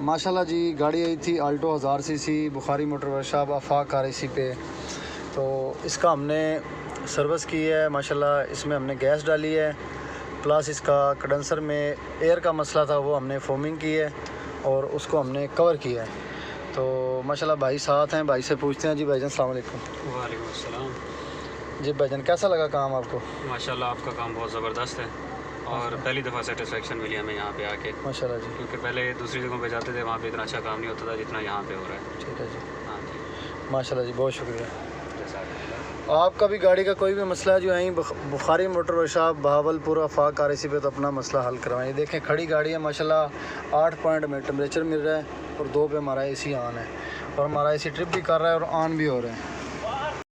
माशाल्लाह जी गाड़ी आई थी Alto 1000 CC Bukhari motor workshop Afaq RAC पे। तो इसका हमने सर्विस की है माशाल्लाह। इसमें हमने गैस डाली है, प्लस इसका कंडेंसर में एयर का मसला था, वो हमने फोमिंग की है और उसको हमने कवर किया है। तो माशाल्लाह भाई साथ हैं, भाई से पूछते हैं। जी भाईजान अस्सलाम वालेकुम। वालेकुम अस्सलाम। जी भाईजान कैसा लगा काम आपको? माशाल्लाह आपका काम बहुत ज़बरदस्त है और पहली दफ़ा सेटिस्फेक्शन मिली हमें यहाँ पे आके। माशाल्लाह जी। क्योंकि पहले दूसरी जगहों पे जाते थे, वहाँ पे इतना अच्छा काम नहीं होता था जितना यहाँ पे हो रहा है। ठीक है जी, हाँ जी, माशाल्लाह जी, बहुत शुक्रिया। जज़ाकल्लाह। आपका भी गाड़ी का कोई भी मसला है जो यहीं बुखारी मोटर वर्कशॉप बहावलपुर आफाक RAC पे, तो अपना मसला हल करवाएं। देखें खड़ी गाड़ी है माशाल्लाह, 8 पॉइंट में टेम्परेचर मिल रहा है और 2 पे हमारा AC ऑन है और हमारा AC ट्रिप भी कर रहा है और ऑन भी हो रहा है।